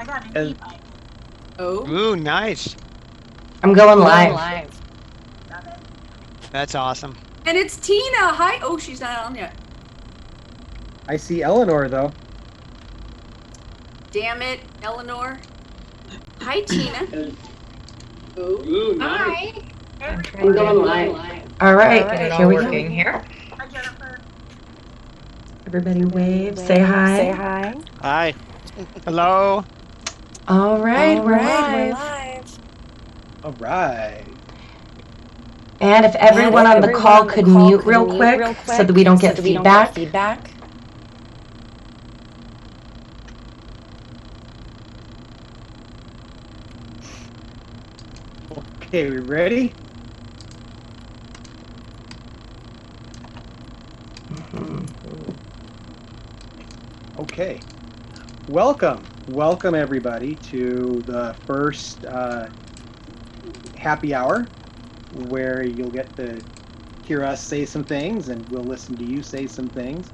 got an e-bike. Oh. Ooh, nice. I'm going live. That's awesome. And it's Tina. Hi. Oh, she's not on yet. I see Eleanor though. Damn it, Eleanor. Hi, Tina. Ooh, Hi. I'm going live. All right, Get it here all we working go. here. Hi, Jennifer. Everybody wave, say hi. Say hi. Hi. Hello. All right, we're We're live. live. All right. And if everyone on the call could mute real quick so that we don't get feedback. Okay, we ready? Okay. Welcome everybody to the first happy hour where you'll get to hear us say some things and we'll listen to you say some things.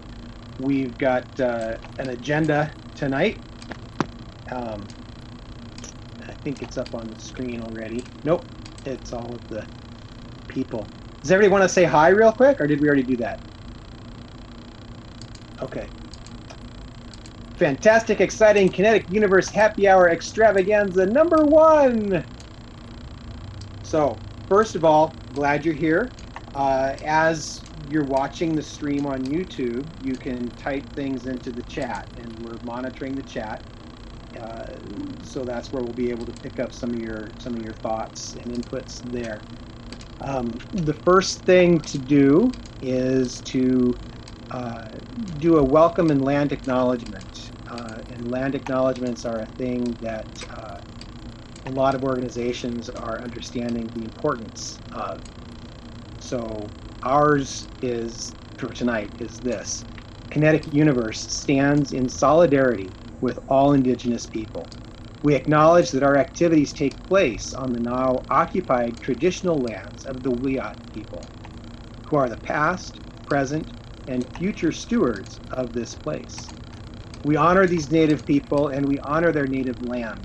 We've got an agenda tonight. I think it's up on the screen already. Nope, it's all of the people. Does everybody want to say hi real quick, or did we already do that? Okay. Fantastic, exciting, Kinetic Universe Happy Hour Extravaganza #1! So, first of all, glad you're here. As you're watching the stream on YouTube, you can type things into the chat, and we're monitoring the chat. So that's where we'll be able to pick up some of your thoughts and inputs there. The first thing to do is to do a welcome and land acknowledgement. And land acknowledgements are a thing that a lot of organizations are understanding the importance of. So ours is, for tonight, is this. Kinetic Universe stands in solidarity with all Indigenous people. We acknowledge that our activities take place on the now occupied traditional lands of the Wiyot people, who are the past, present, and future stewards of this place. We honor these native people and we honor their native land.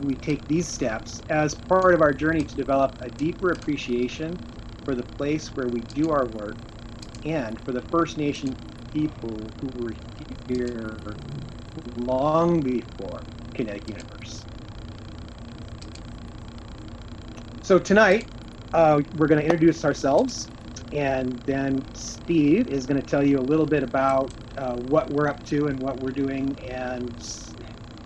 We take these steps as part of our journey to develop a deeper appreciation for the place where we do our work and for the First Nation people who were here long before Kinetic Universe. So tonight, we're going to introduce ourselves, and then Steve is going to tell you a little bit about what we're up to and what we're doing, and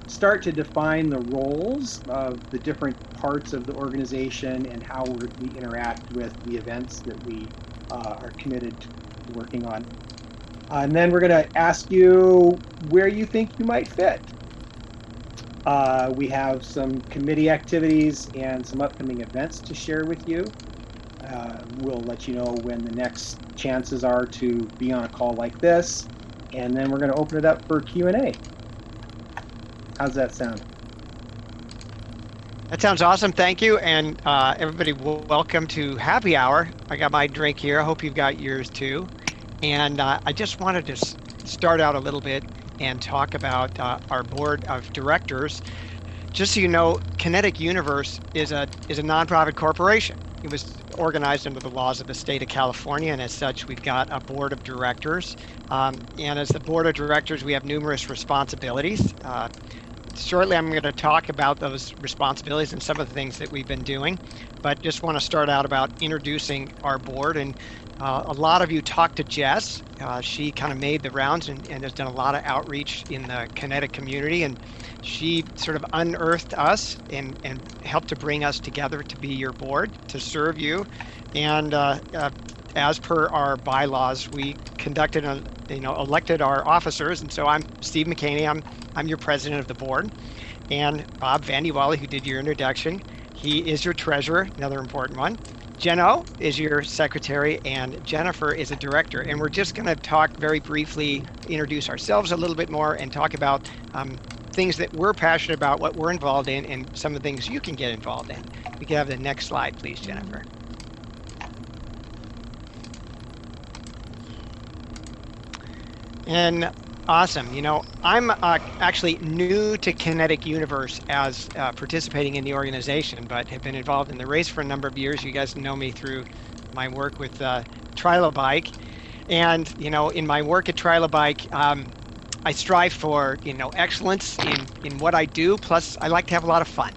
start to define the roles of the different parts of the organization and how we interact with the events that we are committed to working on. And then we're going to ask you where you think you might fit. We have some committee activities and some upcoming events to share with you. We'll let you know when the next chances are to be on a call like this, and then we're going to open it up for Q&A. How's that sound? That sounds awesome. Thank you. And everybody, welcome to Happy Hour. I got my drink here. I hope you've got yours too. And I just wanted to start out a little bit and talk about our board of directors. Just so you know, Kinetic Universe is a nonprofit corporation. It was organized under the laws of the state of California, and as such, we've got a board of directors. And as the board of directors, we have numerous responsibilities. Shortly, I'm going to talk about those responsibilities and some of the things that we've been doing, but just want to start out about introducing our board. And a lot of you talked to Jess. She kind of made the rounds and has done a lot of outreach in the Kinetic community, and she sort of unearthed us and helped to bring us together to be your board, to serve you. And as per our bylaws, we conducted elected our officers. And so I'm Steve McCaney. I'm your president of the board. And Bob Vandiwally, who did your introduction, he is your treasurer, another important one. Jeno is your secretary, and Jennifer is a director. And we're just going to talk very briefly, introduce ourselves a little bit more, and talk about things that we're passionate about, what we're involved in, and some of the things you can get involved in. We can have the next slide, please, Jennifer. And Awesome. You know, I'm actually new to Kinetic Universe as participating in the organization, but have been involved in the race for a number of years. You guys know me through my work with Trilobike. And, you know, in my work at Trilobike, I strive for, you know, excellence in what I do. Plus, I like to have a lot of fun.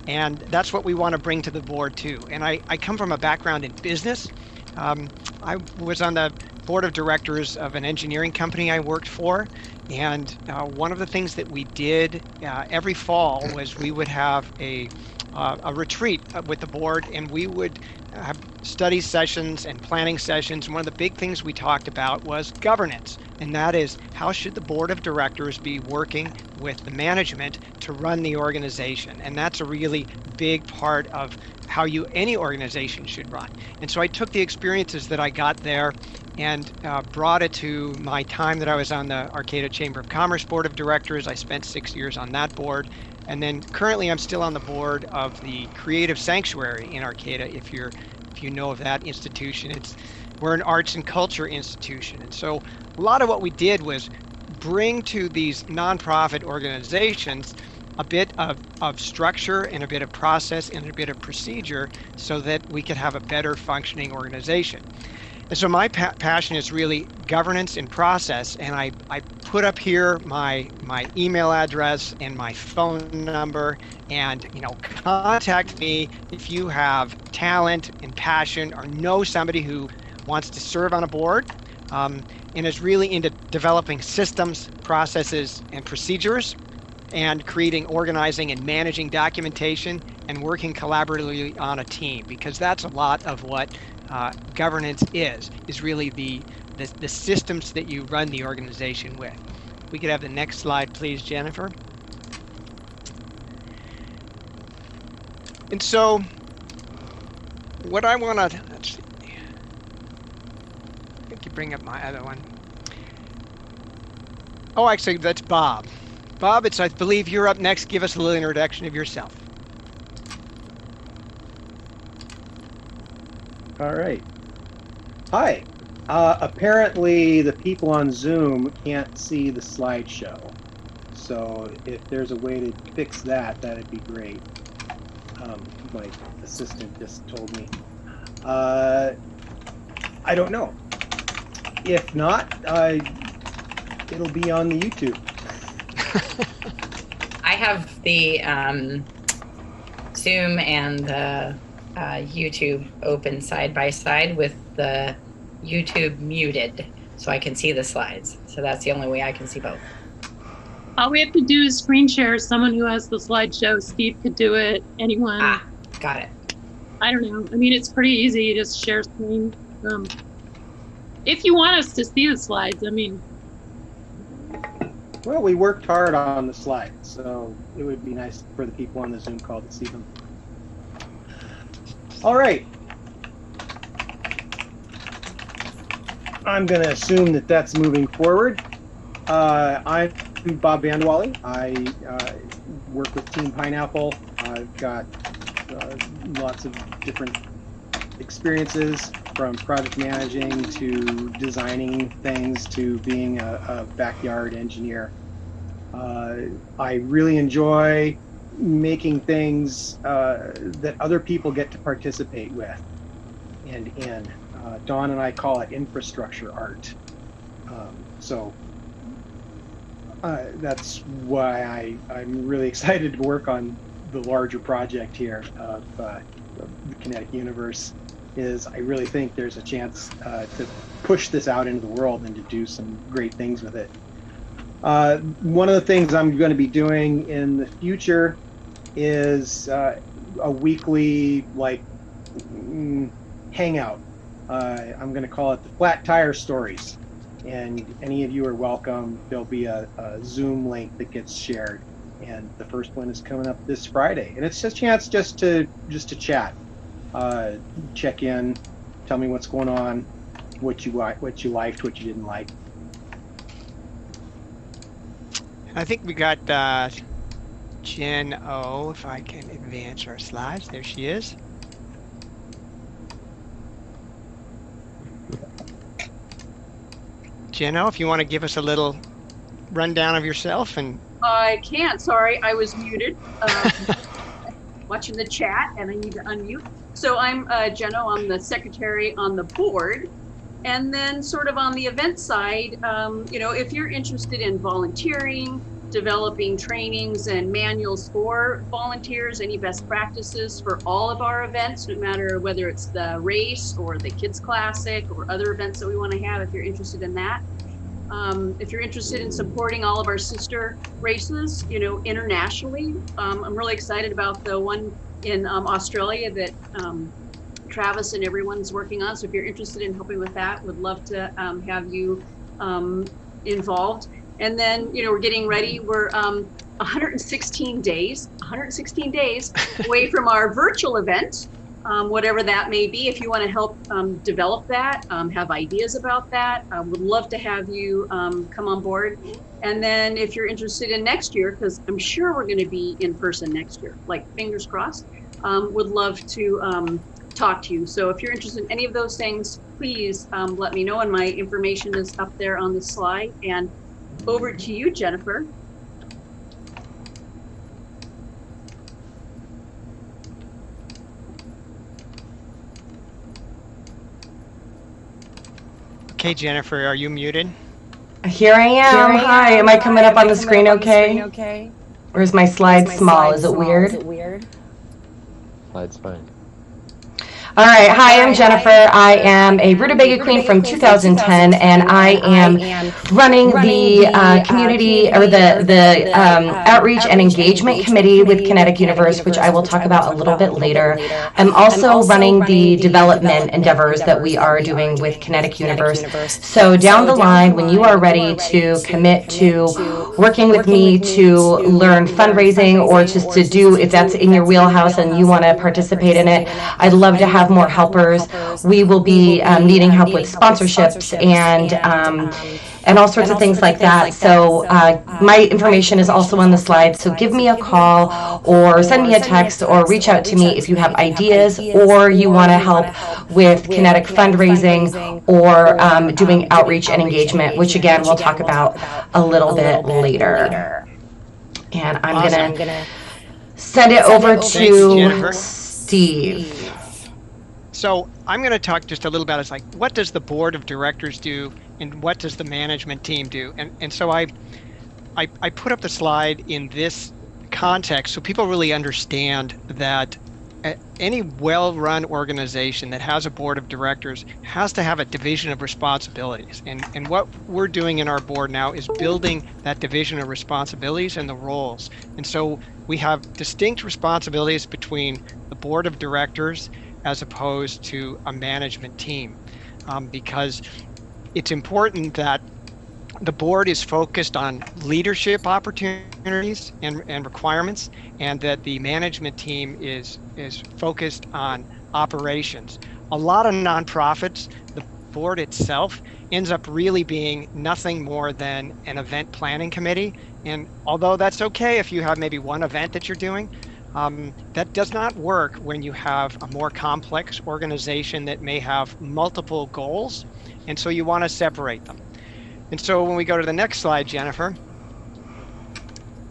And that's what we want to bring to the board, too. And I come from a background in business. I was on the board of directors of an engineering company I worked for. And one of the things that we did every fall was we would have a retreat with the board, and we would have study sessions and planning sessions. And one of the big things we talked about was governance, and that is how should the board of directors be working with the management to run the organization. And that's a really big part of how any organization should run. And so I took the experiences that I got there and brought it to my time that I was on the Arcata Chamber of Commerce Board of Directors. I spent 6 years on that board. And then currently I'm still on the board of the Creative Sanctuary in Arcata. If you know of that institution, we're an arts and culture institution. And so a lot of what we did was bring to these nonprofit organizations a bit of structure and a bit of process and a bit of procedure so that we could have a better functioning organization. And so my passion is really governance and process, and I put up here my email address and my phone number, and contact me if you have talent and passion or know somebody who wants to serve on a board and is really into developing systems, processes, and procedures, and creating, organizing, and managing documentation, and working collaboratively on a team, because that's a lot of what governance is really the systems that you run the organization with. We could have the next slide, please, Jennifer. And so what I want to, let's see, I think you bring up my other one. Oh, actually, that's Bob. Bob, I believe you're up next. Give us a little introduction of yourself. All right. Hi. Apparently the people on Zoom can't see the slideshow. So if there's a way to fix that, that'd be great. My assistant just told me. I don't know. If not, it'll be on the YouTube. I have the Zoom and the YouTube open side by side with the YouTube muted, so I can see the slides. So that's the only way I can see both. All we have to do is screen share. Someone who has the slideshow, Steve could do it. Anyone. Ah, got it. I don't know. I mean, it's pretty easy. You just share screen. If you want us to see the slides, I mean. Well, we worked hard on the slides, so it would be nice for the people on the Zoom call to see them. All right. I'm going to assume that that's moving forward. I'm Bob Vandewally. I work with Team Pineapple. I've got lots of different experiences, from project managing to designing things to being a backyard engineer. I really enjoy making things that other people get to participate with and in. Dawn and I call it infrastructure art. So that's why I'm really excited to work on the larger project here of the Kinetic Universe. I really think there's a chance to push this out into the world and to do some great things with it. One of the things I'm going to be doing in the future is a weekly hangout. I'm going to call it the Flat Tire Stories, and any of you are welcome. There'll be a Zoom link that gets shared, and the first one is coming up this Friday, and it's a chance just to chat, check in, tell me what's going on, what you liked, what you didn't like. I think we got Jen O, if I can advance our slides. There she is. Jen O, if you want to give us a little rundown of yourself and? I can't. Sorry, I was muted. Watching the chat, and I need to unmute. So I'm Jeno. I'm the secretary on the board, and then sort of on the event side, if you're interested in volunteering, developing trainings and manuals for volunteers, any best practices for all of our events, no matter whether it's the race or the Kids Classic or other events that we want to have, if you're interested in that. If you're interested in supporting all of our sister races, internationally, I'm really excited about the one in Australia that Travis and everyone's working on. So if you're interested in helping with that, would love to have you involved. And then, we're getting ready. We're 116 days away from our virtual event. Whatever that may be, if you want to help develop that, have ideas about that, would love to have you come on board. And then if you're interested in next year, because I'm sure we're going to be in person next year, like fingers crossed, would love to talk to you. So if you're interested in any of those things, please let me know. And my information is up there on the slide. And over to you, Jennifer. Okay, Jennifer, are you muted? Here I am. Hi. Am I coming up on the screen okay? Or is my slide small? Is it weird? Slide's fine. All right. Hi, I'm Jennifer. I am a Rutabaga Queen from 2010, and I am running the community or the outreach and engagement committee with Kinetic Universe, which I will talk about a little bit later. I'm also running the development endeavors that we are doing with Kinetic Universe. So down the line, when you are ready to commit to working with me to learn fundraising, or just to do, if that's in your wheelhouse and you want to participate in it, I'd love to have more helpers. We will be needing help with sponsorships and all sorts of things like that. So my information is also on the slide. So give me a call or send me a text or reach out to me if you have ideas or you want to help with Kinetic fundraising or doing outreach and engagement, which again we'll talk about a little bit later. And I'm gonna send it over to Steve. So I'm going to talk just a little about it's like, what does the board of directors do and what does the management team do? And so I put up the slide in this context so people really understand that any well-run organization that has a board of directors has to have a division of responsibilities. And what we're doing in our board now is building that division of responsibilities and the roles. And so we have distinct responsibilities between the board of directors as opposed to a management team, because it's important that the board is focused on leadership opportunities and requirements, and that the management team is focused on operations. A lot of nonprofits, the board itself ends up really being nothing more than an event planning committee. And although that's okay if you have maybe one event that you're doing, that does not work when you have a more complex organization that may have multiple goals, and so you want to separate them. And so when we go to the next slide, Jennifer,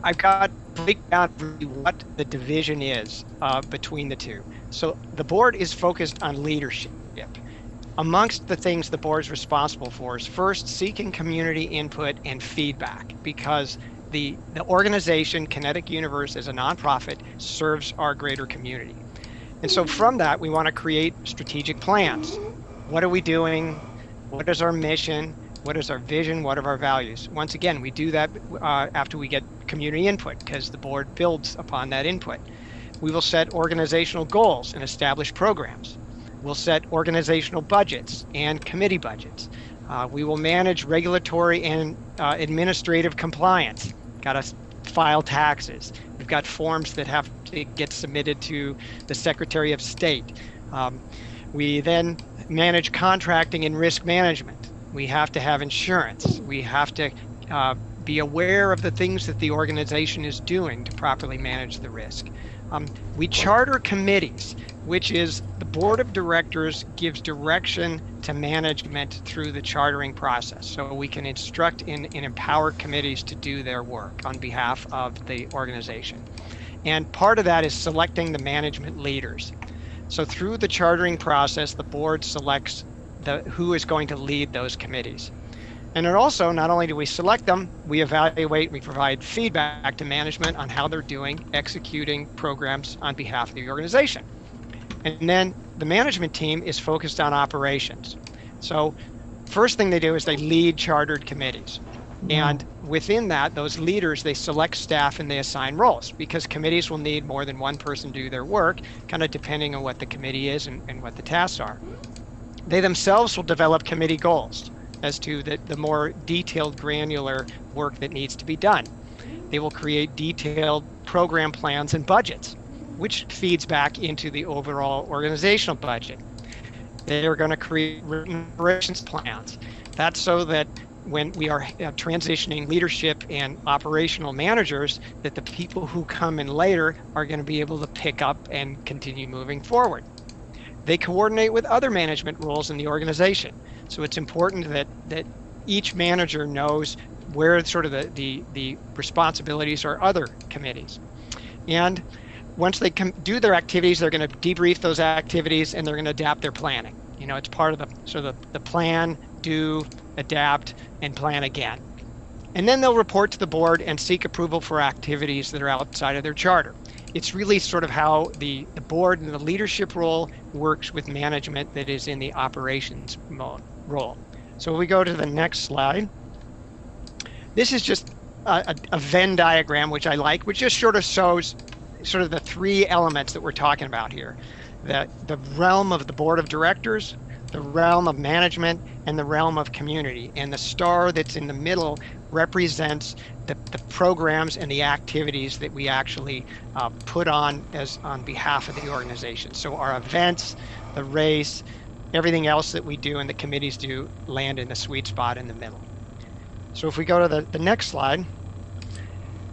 I've got to break down what the division is between the two. So the board is focused on leadership. Amongst the things the board is responsible for is first seeking community input and feedback, because the organization, Kinetic Universe, as a nonprofit, serves our greater community. And so from that, we want to create strategic plans. What are we doing? What is our mission? What is our vision? What are our values? Once again, we do that after we get community input, because the board builds upon that input. We will set organizational goals and establish programs. We'll set organizational budgets and committee budgets. We will manage regulatory and administrative compliance. Got to file taxes. We've got forms that have to get submitted to the Secretary of State. We then manage contracting and risk management. We have to have insurance. We have to be aware of the things that the organization is doing to properly manage the risk. We charter committees, which is the board of directors gives direction to management through the chartering process. So we can instruct and empower committees to do their work on behalf of the organization. And part of that is selecting the management leaders. So through the chartering process, the board selects who is going to lead those committees. And then also, not only do we select them, we evaluate, we provide feedback to management on how they're doing, executing programs on behalf of the organization. And then the management team is focused on operations. So first thing they do is they lead chartered committees. And within that, those leaders, they select staff and they assign roles, because committees will need more than one person to do their work, kind of depending on what the committee is and what the tasks are. They themselves will develop committee goals as to the more detailed, granular work that needs to be done. They will create detailed program plans and budgets, which feeds back into the overall organizational budget. They are going to create written operations plans. That's so that when we are transitioning leadership and operational managers, that the people who come in later are going to be able to pick up and continue moving forward. They coordinate with other management roles in the organization. So it's important that each manager knows where sort of the responsibilities are other committees. And once they do their activities, they're going to debrief those activities and they're going to adapt their planning. You know, it's part of the plan, do, adapt, and plan again. And then they'll report to the board and seek approval for activities that are outside of their charter. It's really sort of how the board and the leadership role works with management that is in the operations role. So we go to the next slide. This is just a Venn diagram, which I like, which just sort of shows sort of the three elements that we're talking about here. The realm of the board of directors, the realm of management, and the realm of community. And the star that's in the middle represents the programs and the activities that we actually put on behalf of the organization. So our events, the race, everything else that we do and the committees do land in the sweet spot in the middle. So if we go to the next slide,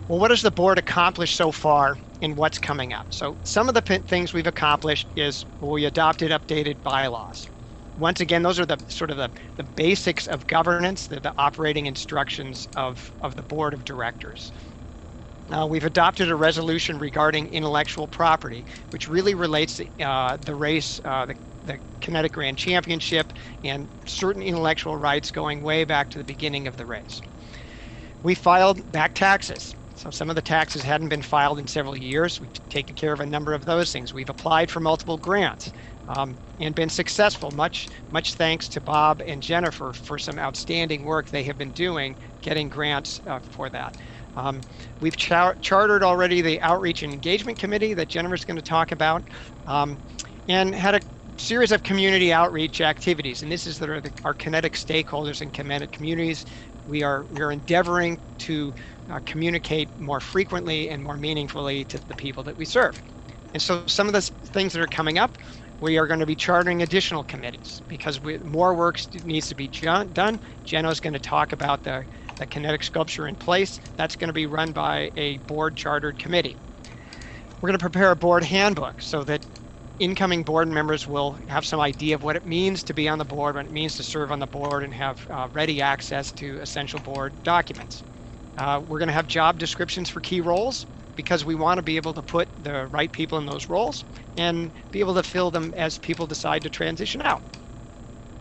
well, what has the board accomplished so far and what's coming up? So some of the things we've accomplished is we adopted updated bylaws. Once again, those are the sort of the basics of governance, the operating instructions of the board of directors. We've adopted a resolution regarding intellectual property, which really relates to the race, the Kinetic Grand Championship, and certain intellectual rights going way back to the beginning of the race. We filed back taxes. So some of the taxes hadn't been filed in several years. We've taken care of a number of those things. We've applied for multiple grants and been successful. Much thanks to Bob and Jennifer for some outstanding work they have been doing getting grants for that. We've chartered already the Outreach and Engagement Committee that Jennifer's going to talk about, and had a series of community outreach activities. And this is our Kinetic stakeholders and Kinetic communities. We are endeavoring to communicate more frequently and more meaningfully to the people that we serve. And so some of the things that are coming up, we are going to be chartering additional committees because more work needs to be done. Jenno's going to talk about the Kinetic Sculpture in Place. That's going to be run by a board chartered committee. We're going to prepare a board handbook so that incoming board members will have some idea of what it means to be on the board, what it means to serve on the board, and have ready access to essential board documents. We're going to have job descriptions for key roles because we want to be able to put the right people in those roles and be able to fill them as people decide to transition out.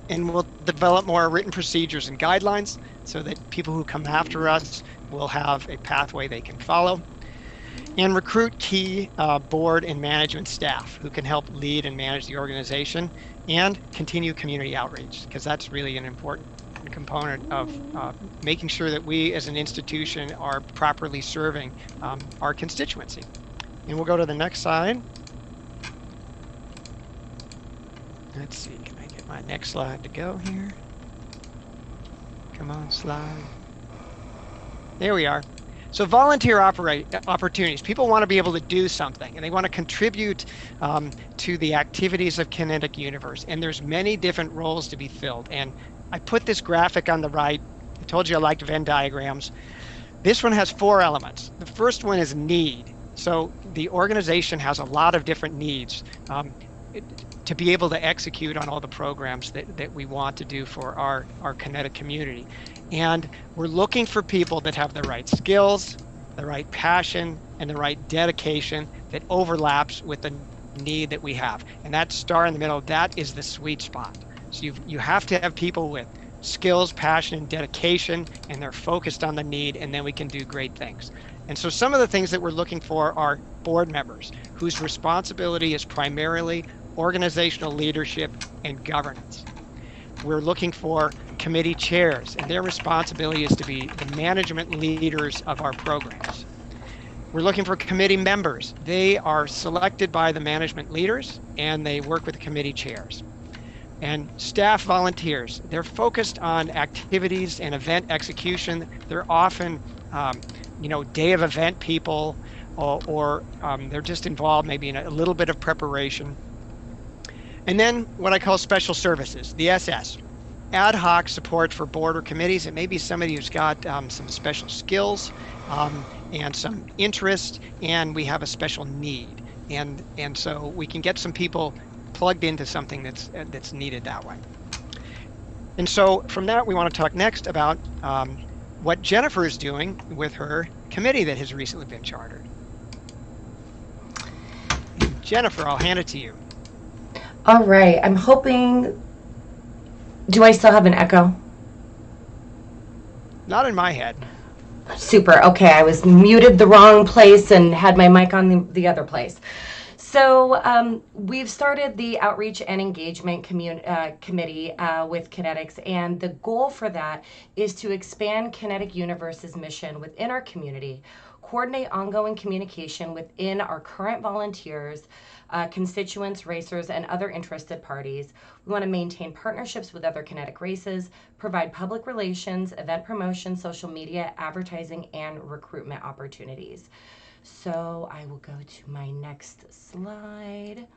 And we'll develop more written procedures and guidelines so that people who come after us will have a pathway they can follow. And recruit key board and management staff who can help lead and manage the organization, and continue community outreach, because that's really an important component of making sure that we as an institution are properly serving our constituency. And we'll go to the next slide. Let's see, can I get my next slide to go here? Come on, slide. There we are. So volunteer opportunities. People want to be able to do something, and they want to contribute to the activities of Kinetic Universe. And there's many different roles to be filled. And I put this graphic on the right. I told you I liked Venn diagrams. This one has 4 elements. The first one is need. So the organization has a lot of different needs to be able to execute on all the programs that we want to do for our kinetic community. And we're looking for people that have the right skills, the right passion, and the right dedication that overlaps with the need that we have. And that star in the middle, that is the sweet spot. So you have to have people with skills, passion, and dedication, and they're focused on the need, and then we can do great things. And so some of the things that we're looking for are board members whose responsibility is primarily organizational leadership and governance. We're looking for committee chairs, and their responsibility is to be the management leaders of our programs. We're looking for committee members. They are selected by the management leaders, and they work with the committee chairs. And staff volunteers, they're focused on activities and event execution. They're often, day of event people, or they're just involved maybe in a little bit of preparation. And then what I call special services, the SS, ad hoc support for board or committees. It may be somebody who's got some special skills and some interest, and we have a special need. And so we can get some people plugged into something that's needed that way. And so from that, we want to talk next about what Jennifer is doing with her committee that has recently been chartered. Jennifer, I'll hand it to you. All right, I'm hoping, do I still have an echo? Not in my head. Super, okay, I was muted the wrong place and had my mic on the other place. So we've started the Outreach and Engagement Committee with Kinetics, and the goal for that is to expand Kinetic Universe's mission within our community, coordinate ongoing communication within our current volunteers, constituents, racers, and other interested parties. We want to maintain partnerships with other kinetic races, provide public relations, event promotion, social media, advertising, and recruitment opportunities. So I will go to my next slide.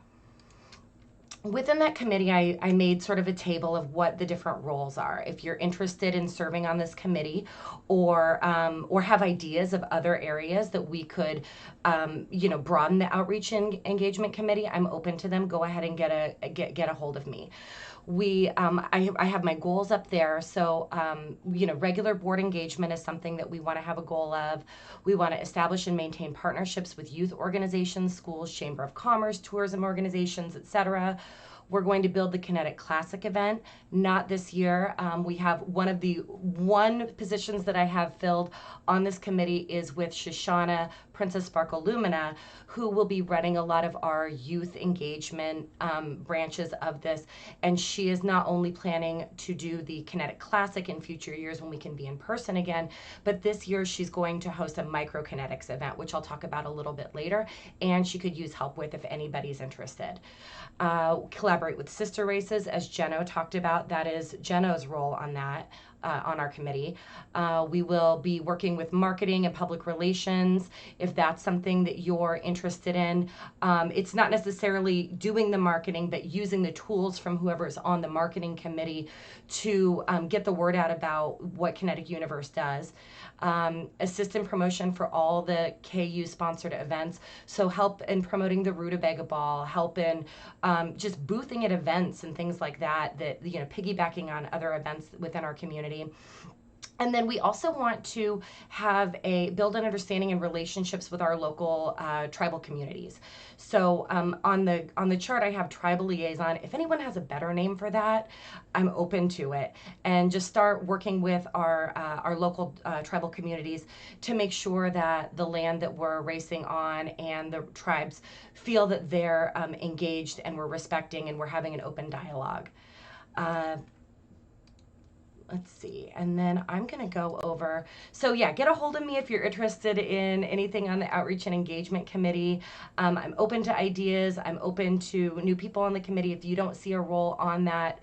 Within that committee, I made sort of a table of what the different roles are. If you're interested in serving on this committee, or have ideas of other areas that we could, broaden the Outreach and Engagement Committee, I'm open to them. Go ahead and get a hold of me. I have my goals up there. So, regular board engagement is something that we want to have a goal of. We want to establish and maintain partnerships with youth organizations, schools, chamber of commerce, tourism organizations, etc. We're going to build the Kinetic Classic event. Not this year. We have one positions that I have filled on this committee is with Shoshana Princess Sparkle Lumina, who will be running a lot of our youth engagement branches of this. And she is not only planning to do the Kinetic Classic in future years when we can be in person again, but this year she's going to host a Microkinetics event, which I'll talk about a little bit later, and she could use help with if anybody's interested. Collaborate with sister races, as Jeno talked about. That is Jeno's role on that. On our committee. We will be working with marketing and public relations if that's something that you're interested in. It's not necessarily doing the marketing, but using the tools from whoever's on the marketing committee to get the word out about what Kinetic Universe does. Assist in promotion for all the KU sponsored events. So help in promoting the Rutabaga Ball, help in just boothing at events and things like that, piggybacking on other events within our community. And then we also want to build an understanding and relationships with our local tribal communities. So on the chart, I have tribal liaison. If anyone has a better name for that, I'm open to it. And just start working with our local tribal communities to make sure that the land that we're racing on and the tribes feel that they're engaged and we're respecting and we're having an open dialogue. Let's see, and then I'm going to go over, so yeah, get a hold of me if you're interested in anything on the Outreach and Engagement Committee. I'm open to ideas. I'm open to new people on the committee. If you don't see a role on that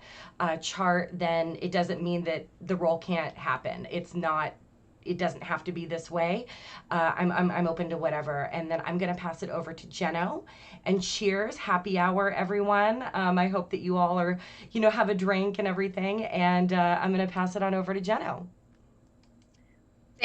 chart, then it doesn't mean that the role can't happen. It doesn't have to be this way. I'm open to whatever. And then I'm going to pass it over to Jeno. And cheers, happy hour, everyone. I hope that you all are, have a drink and everything. And I'm going to pass it on over to Jeno.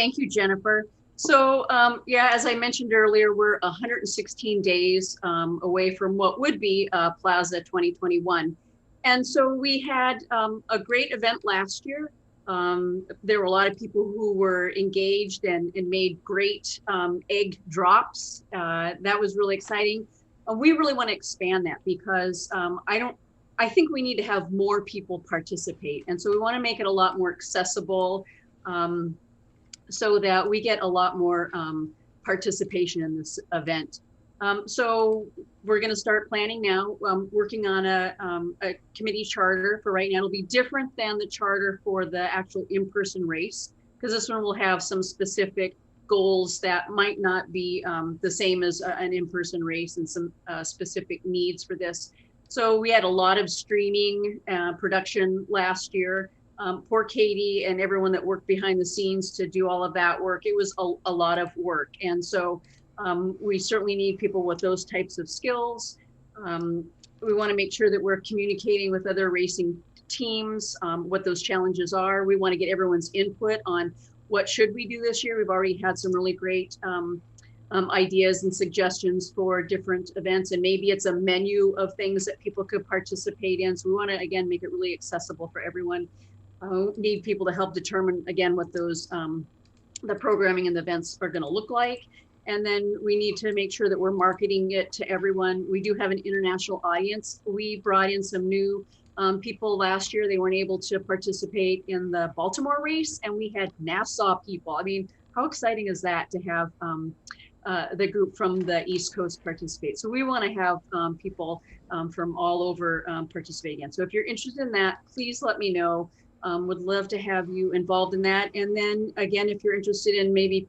Thank you, Jennifer. So, yeah, as I mentioned earlier, we're 116 days away from what would be Plaza 2021. And so we had a great event last year. There were a lot of people who were engaged and made great egg drops. That was really exciting. We really want to expand that because I think we need to have more people participate. And so we want to make it a lot more accessible. So that we get a lot more participation in this event. So we're going to start planning now, working on a committee charter for right now. It'll be different than the charter for the actual in-person race, because this one will have some specific goals that might not be the same as an in-person race and some specific needs for this. So we had a lot of streaming production last year. Poor Katie and everyone that worked behind the scenes to do all of that work. It was a lot of work. And so we certainly need people with those types of skills. We want to make sure that we're communicating with other racing teams, what those challenges are. We want to get everyone's input on what should we do this year. We've already had some really great ideas and suggestions for different events, and maybe it's a menu of things that people could participate in. So we want to, again, make it really accessible for everyone. Need people to help determine, again, what those the programming and the events are going to look like. And then we need to make sure that we're marketing it to everyone. We do have an international audience. We brought in some new people last year. They weren't able to participate in the Baltimore race, and we had Nassau people. I mean, how exciting is that to have the group from the East Coast participate? So we want to have people from all over participate again. So if you're interested in that, please let me know. Would love to have you involved in that. And then again, if you're interested in maybe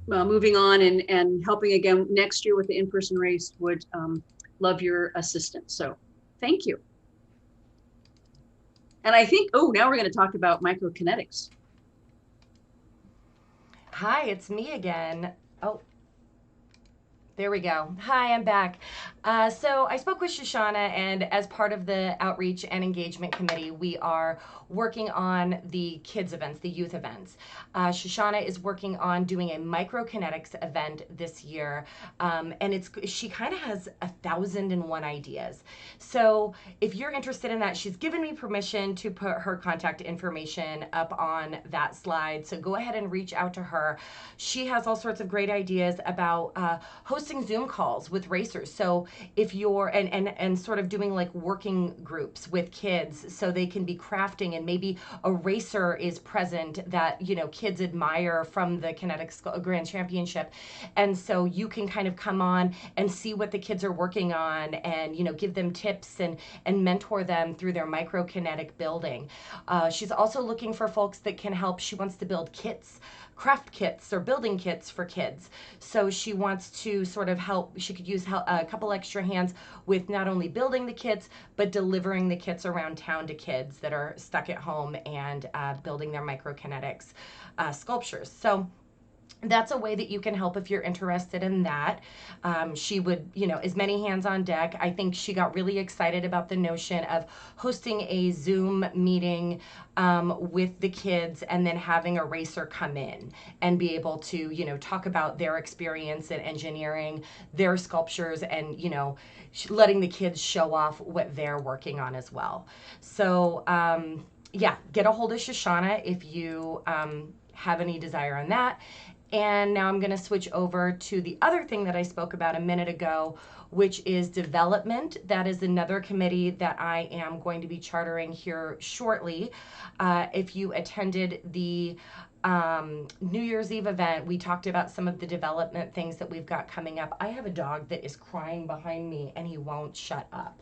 moving on and helping again next year with the in-person race, would love your assistance. So thank you. And I think, now we're going to talk about microkinetics. Hi, it's me again. Oh, there we go. Hi, I'm back. So I spoke with Shoshana, and as part of the outreach and engagement committee, we are working on the kids events, the youth events. Shoshana is working on doing a microkinetics event this year, and she kind of has 1,001 ideas. So if you're interested in that, she's given me permission to put her contact information up on that slide. So go ahead and reach out to her. She has all sorts of great ideas about hosting Zoom calls with racers. So if you're and sort of doing like working groups with kids so they can be crafting, and maybe a racer is present that, you know, kids admire from the Kinetics Grand Championship. And so you can kind of come on and see what the kids are working on and, you know, give them tips and mentor them through their microkinetic building. She's also looking for folks that can help. She wants to build kits, craft kits or building kits for kids. So she wants to sort of help. She could use a couple extra hands with not only building the kits, but delivering the kits around town to kids that are stuck at home and building their microkinetics sculptures. So that's a way that you can help if you're interested in that. She would, you know, as many hands on deck. I think she got really excited about the notion of hosting a Zoom meeting with the kids and then having a racer come in and be able to, you know, talk about their experience in engineering their sculptures and, you know, letting the kids show off what they're working on as well. So, yeah, get a hold of Shoshana if you have any desire on that. And now I'm going to switch over to the other thing that I spoke about a minute ago, which is development. That is another committee that I am going to be chartering here shortly. If you attended the New Year's Eve event, we talked about some of the development things that we've got coming up. I have a dog that is crying behind me and he won't shut up.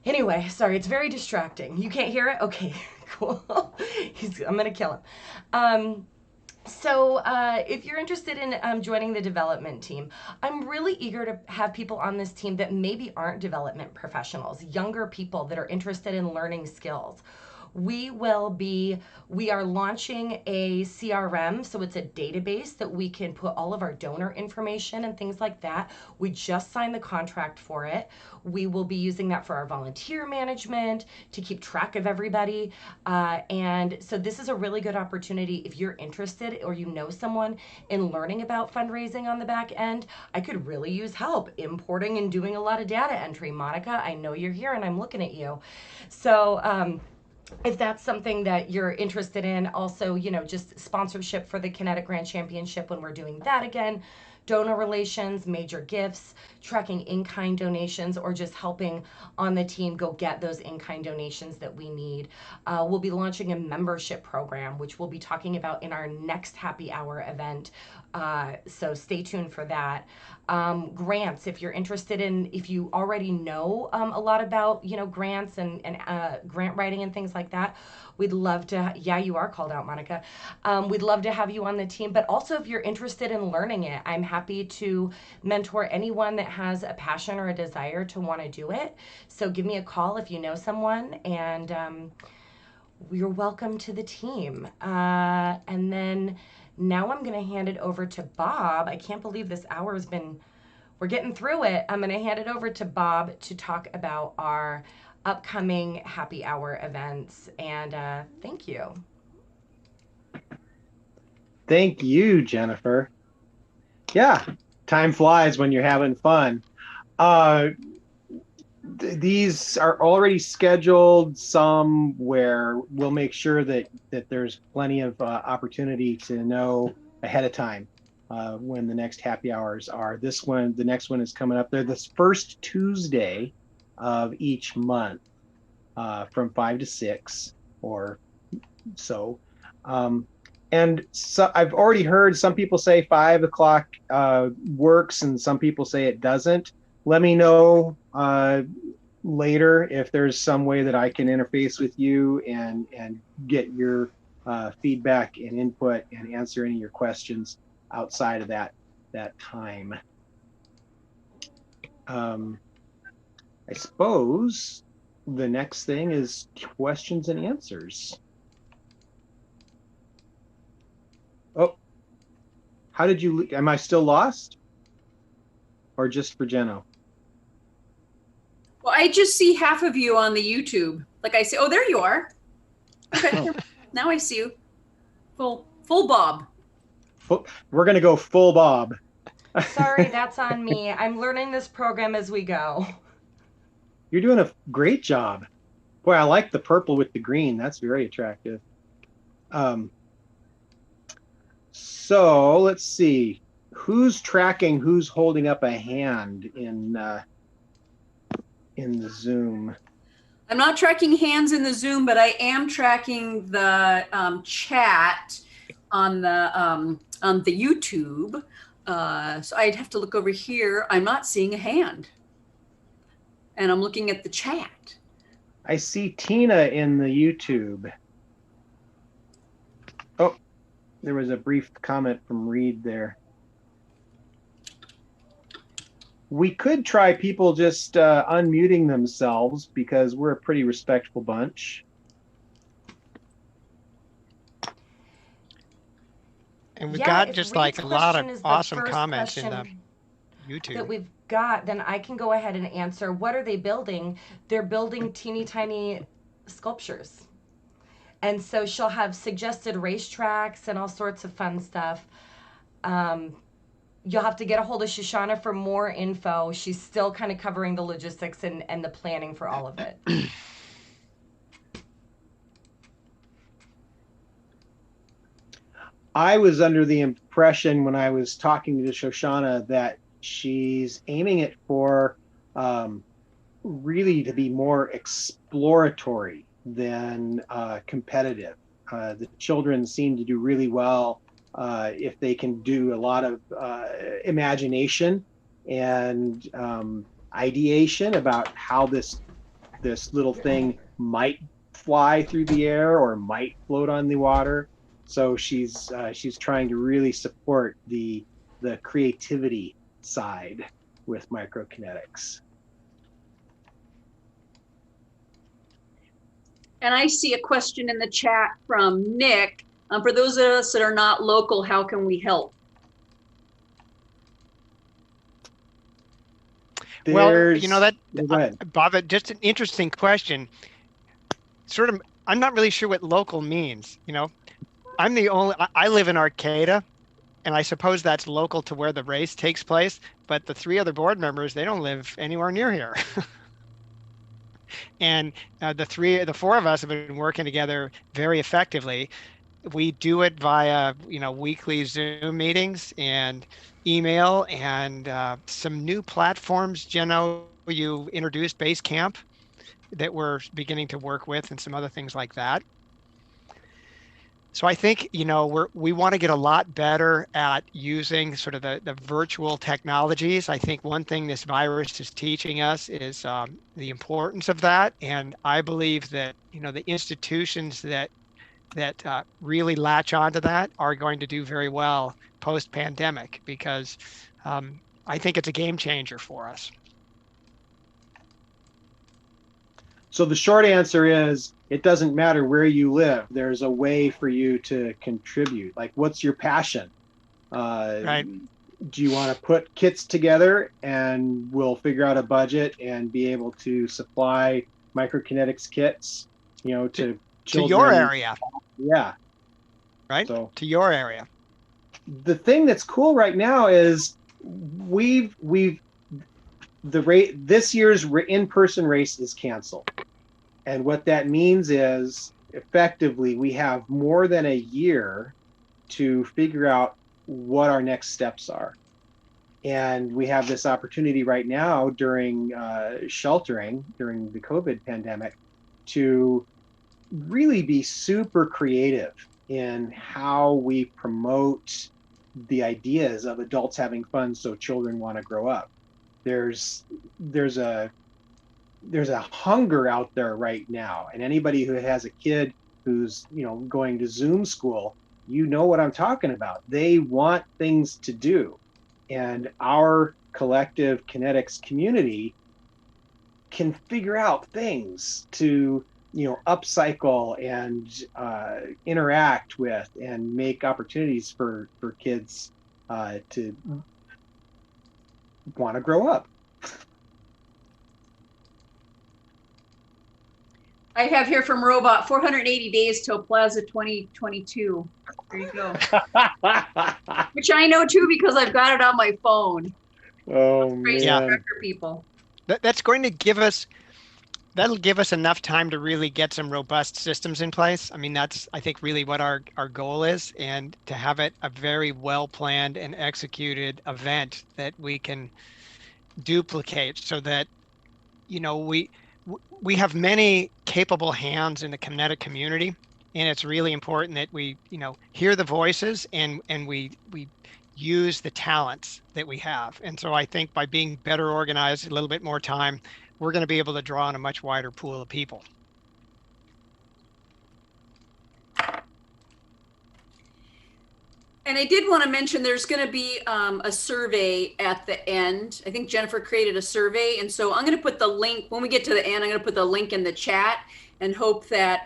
Anyway, sorry, it's very distracting. You can't hear it? Okay, cool. I'm going to kill him. So if you're interested in joining the development team, I'm really eager to have people on this team that maybe aren't development professionals, younger people that are interested in learning skills. we are launching a CRM, so it's a database that we can put all of our donor information and things like that. We just signed the contract for it. We will be using that for our volunteer management to keep track of everybody. And so this is a really good opportunity if you're interested or you know someone in learning about fundraising on the back end. I could really use help importing and doing a lot of data entry. Monica, I know you're here and I'm looking at you. So if that's something that you're interested in, also, just sponsorship for the Kinetic Grand Championship when we're doing that again, donor relations, major gifts, tracking in-kind donations, or just helping on the team go get those in-kind donations that we need. We'll be launching a membership program, which we'll be talking about in our next happy hour event. So stay tuned for that. Grants, if you're interested in, if you already know a lot about, grants and grant writing and things like that, we'd love to, yeah, you are called out, Monica. We'd love to have you on the team, but also if you're interested in learning it, I'm happy to mentor anyone that has a passion or a desire to want to do it. So give me a call if you know someone, and you're welcome to the team. And then now I'm going to hand it over to Bob. I can't believe this hour has been, we're getting through it. I'm going to hand it over to Bob to talk about our upcoming happy hour events. And thank you. Thank you, Jennifer. Yeah, time flies when you're having fun. These are already scheduled, some where we'll make sure that there's plenty of opportunity to know ahead of time when the next happy hours are. The next one is coming up. They're this first Tuesday of each month from 5 to 6 or so. And so I've already heard some people say 5 o'clock works and some people say it doesn't. Let me know later if there's some way that I can interface with you and get your feedback and input and answer any of your questions outside of that time. I suppose the next thing is questions and answers. Oh, how did you, am I still lost? Or just for Jeno? Well, I just see half of you on the YouTube. Like I say, oh, there you are. Okay, Oh. now I see you. Full Bob. We're gonna go full Bob. Sorry, that's on me. I'm learning this program as we go. You're doing a great job. Boy, I like the purple with the green. That's very attractive. So let's see. Who's tracking who's holding up a hand in the Zoom? I'm not tracking hands in the Zoom, but I am tracking the chat on the YouTube. So I'd have to look over here. I'm not seeing a hand. And I'm looking at the chat. I see Tina in the YouTube. Oh, there was a brief comment from Reed there. We could try people just unmuting themselves because we're a pretty respectful bunch. And we Yeah, got if just Reed's like a lot question of is the awesome first comments in the question YouTube. that we've got, then I can go ahead and answer. What are they building? They're building teeny tiny sculptures. And so she'll have suggested racetracks and all sorts of fun stuff. You'll have to get a hold of Shoshana for more info. She's still kind of covering the logistics and the planning for all of it. I was under the impression when I was talking to Shoshana that she's aiming it for really to be more exploratory than competitive. The children seem to do really well if they can do a lot of imagination and ideation about how this little thing might fly through the air or might float on the water. So she's trying to really support the creativity side with microkinetics. And I see a question in the chat from Nick. For those of us that are not local, how can we help? Well, you know that, Go ahead. Bob, just an interesting question. Sort of, I'm not really sure what local means. You know, I live in Arcata, and I suppose that's local to where the race takes place. But the 3 other board members, they don't live anywhere near here. And the 4 of us have been working together very effectively. We do it via, weekly Zoom meetings and email and some new platforms. Jenno, you introduced Basecamp that we're beginning to work with, and some other things like that. So I think, we want to get a lot better at using sort of the virtual technologies. I think one thing this virus is teaching us is the importance of that. And I believe that, the institutions that really latch onto that are going to do very well post-pandemic, because I think it's a game changer for us. So the short answer is, it doesn't matter where you live. There's a way for you to contribute. Like, what's your passion? Right. Do you want to put kits together, and we'll figure out a budget and be able to supply microkinetics kits, to children? To your area. Yeah. Right. So to your area. The thing that's cool right now is this year's in-person race is canceled. And what that means is, effectively, we have more than a year to figure out what our next steps are. And we have this opportunity right now during sheltering, during the COVID pandemic, to really be super creative in how we promote the ideas of adults having fun so children want to grow up. There's a hunger out there right now, and anybody who has a kid who's going to Zoom school, what I'm talking about. They want things to do, and our collective kinetics community can figure out things to upcycle and interact with, and make opportunities for kids to want to grow up. I have here from Robot 480 days till Plaza 2022. There you go. Which I know too, because I've got it on my phone. Oh, man. People. That's going to that'll give us enough time to really get some robust systems in place. I mean, that's, I think, really what our goal is, and to have it a very well planned and executed event that we can duplicate, so that, we have many capable hands in the kinetic community, and it's really important that we, hear the voices and we use the talents that we have. And so I think by being better organized, a little bit more time, we're going to be able to draw on a much wider pool of people. And I did want to mention there's going to be a survey at the end. I think Jennifer created a survey. And so I'm going to put the link, when we get to the end, I'm going to put the link in the chat, and hope that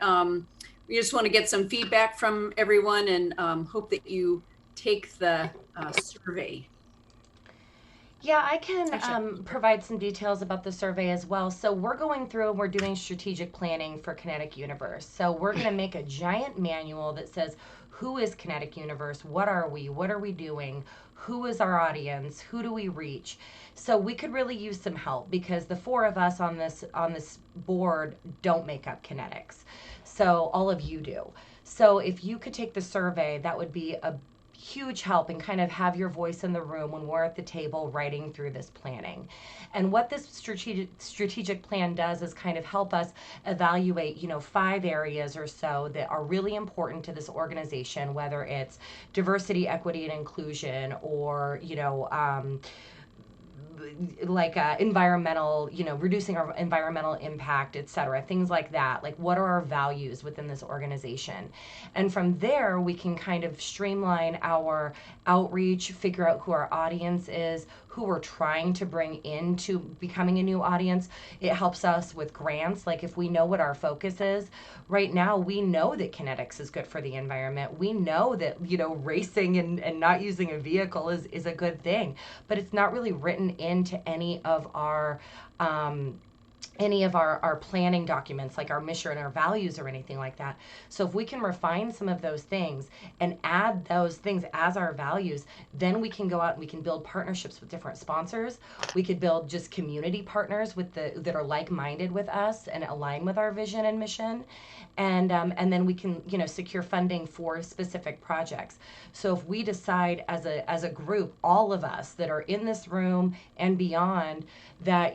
we just want to get some feedback from everyone, and hope that you take the survey. Yeah, I can provide some details about the survey as well. So we're going through and we're doing strategic planning for Kinetic Universe. So we're going to make a giant manual that says, who is Kinetic Universe? What are we? What are we doing? Who is our audience? Who do we reach? So we could really use some help, because the 4 of us on this board don't make up Kinetics. So all of you do. So if you could take the survey, that would be a huge help, and kind of have your voice in the room when we're at the table writing through this planning. And what this strategic plan does is kind of help us evaluate, 5 areas or so that are really important to this organization, whether it's diversity, equity, and inclusion, or, like environmental, reducing our environmental impact, etc., things like that. Like, what are our values within this organization? And from there, we can kind of streamline our outreach, figure out who our audience is, who who we're trying to bring into becoming a new audience. It helps us with grants. Like if we know what our focus is, right now we know that kinetics is good for the environment. We know that, racing and not using a vehicle is a good thing, but it's not really written into any of our planning documents, like our mission and our values or anything like that. So if we can refine some of those things and add those things as our values, then we can go out and we can build partnerships with different sponsors. We could build just community partners that are like-minded with us and align with our vision and mission. And then we can, secure funding for specific projects. So if we decide as a group, all of us that are in this room and beyond, that,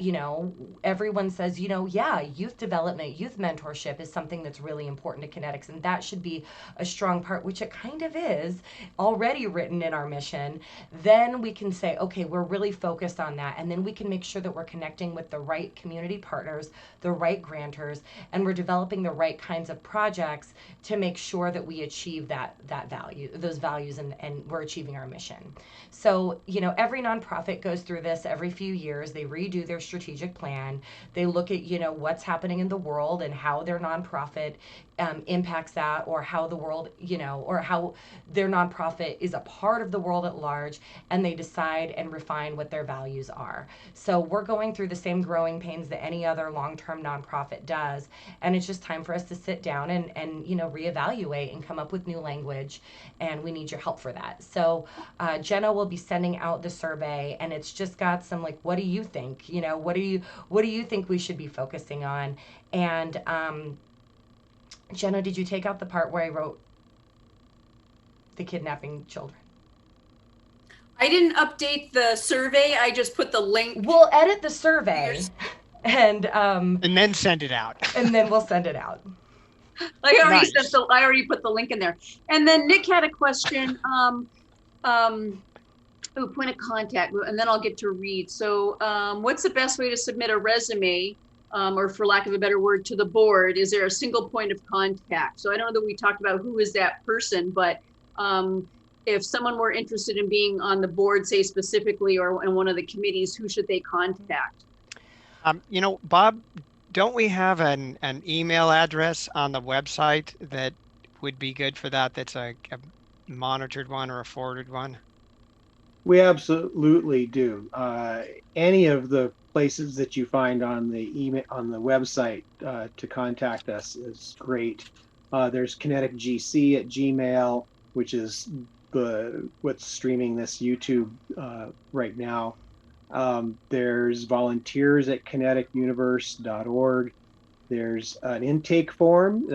everyone says, youth development, youth mentorship is something that's really important to kinetics, and that should be a strong part, which it kind of is already written in our mission. Then we can say, okay, we're really focused on that, and then we can make sure that we're connecting with the right community partners, the right grantors, and we're developing the right kinds of projects to make sure that we achieve those values, and we're achieving our mission. So, every nonprofit goes through this every few years. They redo their strategic plan. They look at, what's happening in the world and how their nonprofit impacts that, or how the world, or how their nonprofit is a part of the world at large, and they decide and refine what their values are. So we're going through the same growing pains that any other long-term nonprofit does, and it's just time for us to sit down and reevaluate and come up with new language, and we need your help for that. So Jenna will be sending out the survey, and it's just got some what do you think? What do you think we should be focusing on? And Jenna, did you take out the part where I wrote the kidnapping children? I didn't update the survey. I just put the link. We'll edit the survey and then send it out. And then we'll send it out. I already put the link in there. And then Nick had a question. Point of contact, and then I'll get to Reed. So what's the best way to submit a resume, or for lack of a better word, to the board? Is there a single point of contact? So I don't know that we talked about who is that person, but if someone were interested in being on the board, say specifically, or in one of the committees, who should they contact? Bob, don't we have an email address on the website that would be good for that? That's a monitored one or a forwarded one? We absolutely do. Any of the places that you find on the email on the website to contact us is great. There's Kinetic GC at Gmail, which is what's streaming this YouTube right now. There's volunteers at kineticuniverse.org. There's an intake form,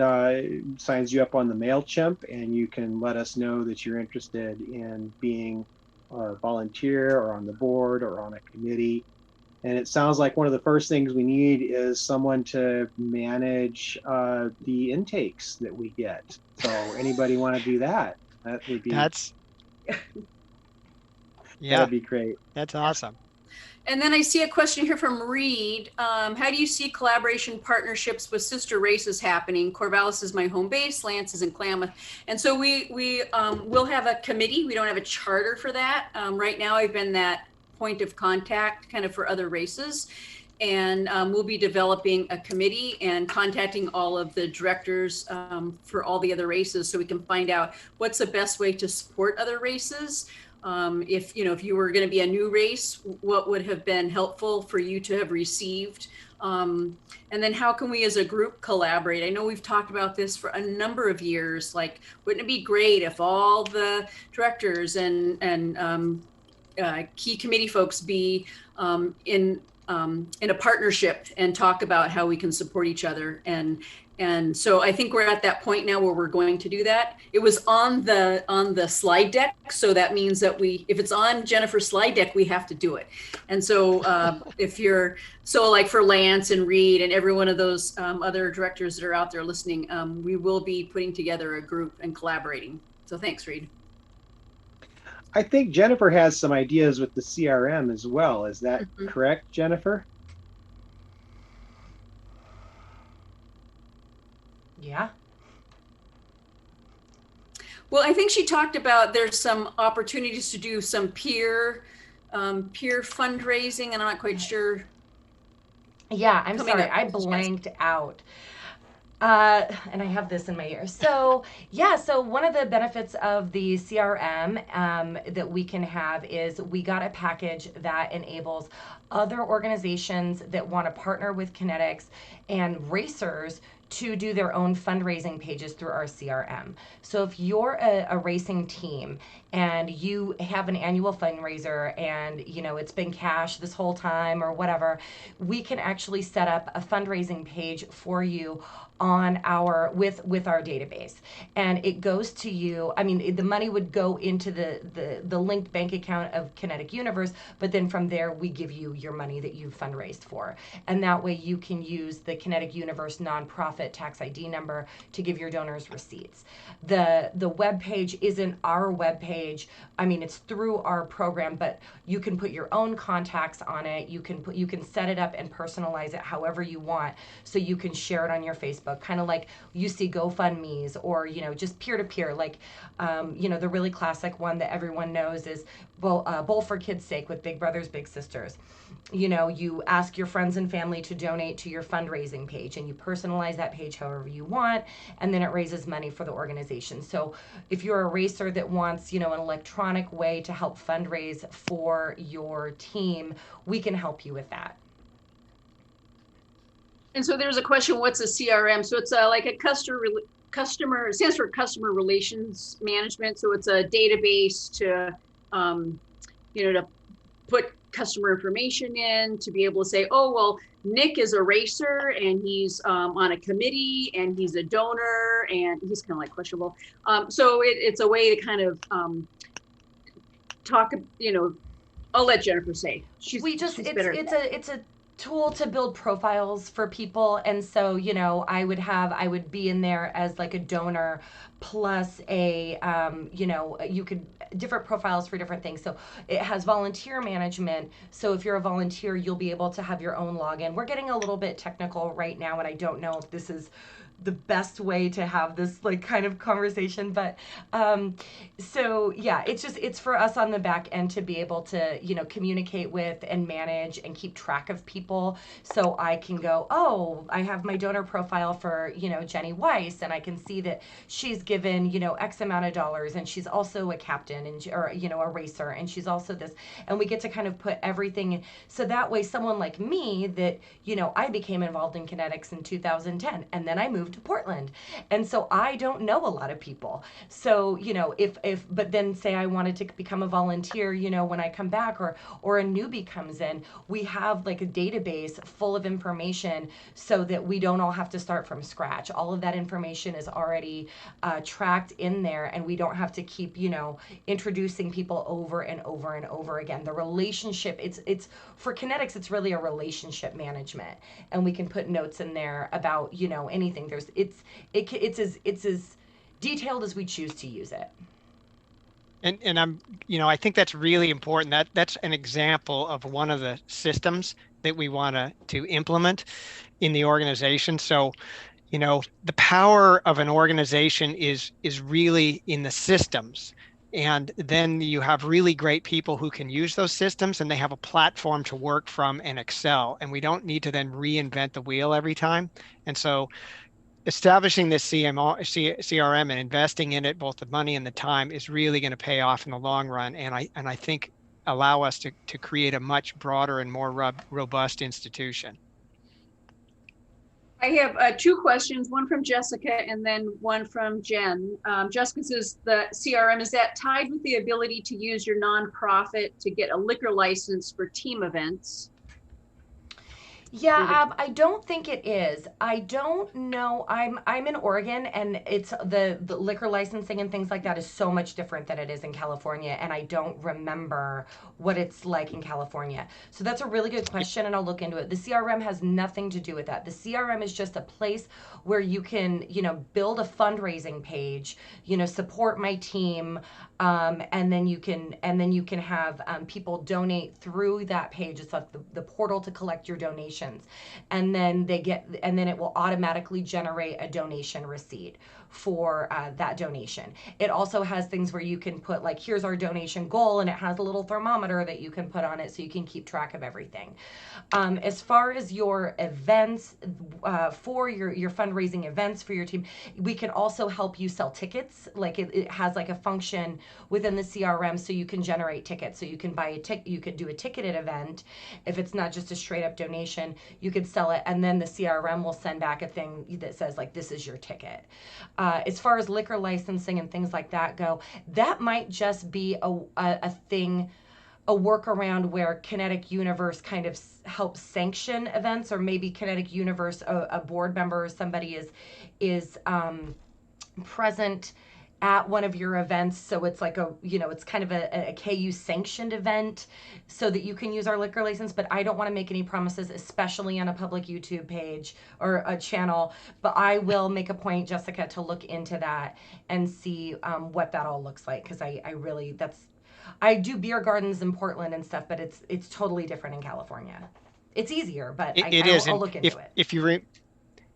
signs you up on the MailChimp, and you can let us know that you're interested in being a volunteer or on the board or on a committee. And it sounds like one of the first things we need is someone to manage the intakes that we get. So anybody want to do that? That would be that'd be great. That's awesome. And then I see a question here from Reed. How do you see collaboration partnerships with sister races happening? Corvallis is my home base, Lance is in Klamath. And so we will have a committee. We don't have a charter for that. Right now I've been that point of contact kind of for other races. And we'll be developing a committee and contacting all of the directors for all the other races, so we can find out what's the best way to support other races. If you were going to be a new race, what would have been helpful for you to have received? And then how can we as a group collaborate? I know we've talked about this for a number of years. Like, wouldn't it be great if all the directors and key committee folks be in a partnership and talk about how we can support each other? And so I think we're at that point now where we're going to do that. It was on the slide deck, so that means that if it's on Jennifer's slide deck, we have to do it. And so like for Lance and Reed and every one of those other directors that are out there listening, we will be putting together a group and collaborating. So thanks, Reed. I think Jennifer has some ideas with the CRM as well. Is that correct, Jennifer? Yeah. Well, I think she talked about there's some opportunities to do some peer peer fundraising, and I'm not quite sure. Yeah, I'm Coming sorry, up. I blanked out. And I have this in my ear. So one of the benefits of the CRM that we can have is we got a package that enables other organizations that want to partner with Kinetics and racers to do their own fundraising pages through our CRM. So if you're a racing team and you have an annual fundraiser and it's been cash this whole time or whatever, we can actually set up a fundraising page for you on our with our database, and it goes to you. I mean, the money would go into the linked bank account of Kinetic Universe, but then from there we give you your money that you've fundraised for, and that way you can use the Kinetic Universe nonprofit tax ID number to give your donors receipts. The web page isn't our web page. I mean, it's through our program, but you can put your own contacts on it. You can set it up and personalize it however you want, so you can share it on your Facebook, kind of like you see GoFundMe's, or just peer-to-peer, like the really classic one that everyone knows is Bowl for Kids' Sake with Big Brothers Big Sisters. You ask your friends and family to donate to your fundraising page, and you personalize that page however you want, and then it raises money for the organization. So if you're a racer that wants an electronic way to help fundraise for your team, we can help you with that. And so there's a question, what's a CRM? So it's like a customer, it stands for customer relations management. So it's a database to, to put customer information in, to be able to say, oh, well, Nick is a racer and he's on a committee and he's a donor and he's kind of like questionable. So it's a way to kind of talk, I'll let Jennifer say. It's a tool to build profiles for people, and so I would be in there as like a donor plus a you could different profiles for different things. So it has volunteer management, so if you're a volunteer you'll be able to have your own login. We're getting a little bit technical right now, and I don't know if this is the best way to have this like kind of conversation, but so yeah, it's for us on the back end to be able to communicate with and manage and keep track of people. So I can go, oh, I have my donor profile for Jenny Weiss, and I can see that she's given X amount of dollars, and she's also a captain or a racer, and she's also this, and we get to kind of put everything, so that way someone like me that I became involved in Kinetics in 2010, and then I moved to Portland, and so I don't know a lot of people. So but then say I wanted to become a volunteer when I come back, or a newbie comes in, we have like a database full of information so that we don't all have to start from scratch. All of that information is already tracked in there, and we don't have to keep introducing people over and over and over again. The relationship, it's for Kinetics, it's really a relationship management, and we can put notes in there about anything. It's as detailed as we choose to use it. And I think that's really important. That's an example of one of the systems that we want to implement in the organization. So, the power of an organization is really in the systems. And then you have really great people who can use those systems, and they have a platform to work from and excel. And we don't need to then reinvent the wheel every time. And so establishing this CRM and investing in it, both the money and the time, is really going to pay off in the long run. And I think allow us to create a much broader and more robust institution. I have two questions, one from Jessica and then one from Jen. Jessica says, the CRM, is that tied with the ability to use your nonprofit to get a liquor license for team events? Yeah, I don't think it is. I don't know. I'm in Oregon, and it's the liquor licensing and things like that is so much different than it is in California, and I don't remember what it's like in California. So that's a really good question, and I'll look into it. The CRM has nothing to do with that. The CRM is just a place where you can, build a fundraising page, support my team, and then you can have people donate through that page. It's like the portal to collect your donation. donations, and then it will automatically generate a donation receipt for that donation. It also has things where you can put like, here's our donation goal, and it has a little thermometer that you can put on it so you can keep track of everything. As far as your events, for your fundraising events for your team, we can also help you sell tickets. Like it has like a function within the CRM so you can generate tickets. So you can buy a ticket, you could do a ticketed event. If it's not just a straight up donation, you could sell it, and then the CRM will send back a thing that says like, this is your ticket. As far as liquor licensing and things like that go, that might just be a thing, a workaround where Kinetic Universe kind of helps sanction events, or maybe Kinetic Universe, a board member or somebody is present at one of your events, so it's like it's kind of a KU sanctioned event so that you can use our liquor license. But I don't want to make any promises, especially on a public YouTube page or a channel, but I will make a point, Jessica, to look into that and see what that all looks like, because I do beer gardens in Portland and stuff, but it's totally different in California. It's easier, but I'll look into it.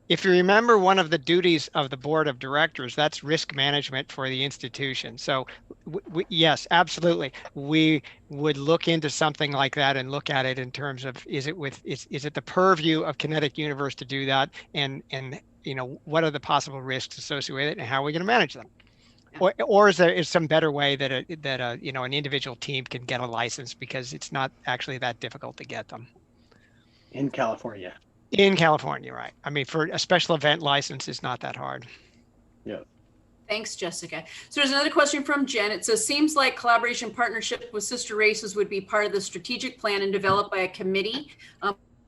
If you remember, one of the duties of the board of directors, that's risk management for the institution. So yes, absolutely. We would look into something like that and look at it in terms of, is it the purview of Kinetic Universe to do that? And what are the possible risks associated with it, and how are we going to manage them? Yeah. Or is there some better way that an individual team can get a license, because it's not actually that difficult to get them. In California. In California, right. I mean, for a special event license, it's not that hard. Yeah. Thanks, Jessica. So there's another question from Jen. It says, seems like collaboration partnership with sister races would be part of the strategic plan and developed by a committee,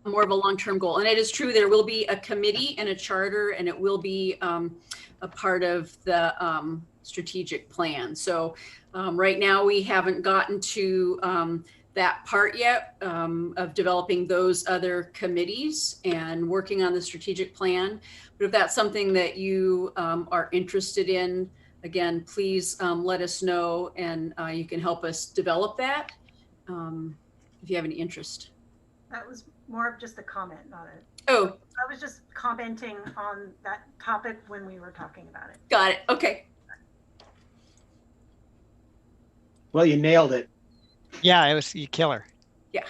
more of a long-term goal. And it is true, there will be a committee and a charter, and it will be a part of the strategic plan. So right now we haven't gotten to that part yet of developing those other committees and working on the strategic plan. But if that's something that you are interested in, again, please let us know, and you can help us develop that if you have any interest. That was more of just a comment, not a. Oh. I was just commenting on that topic when we were talking about it. Got it. Okay. Well, you nailed it. Yeah, it was you killer. Yeah.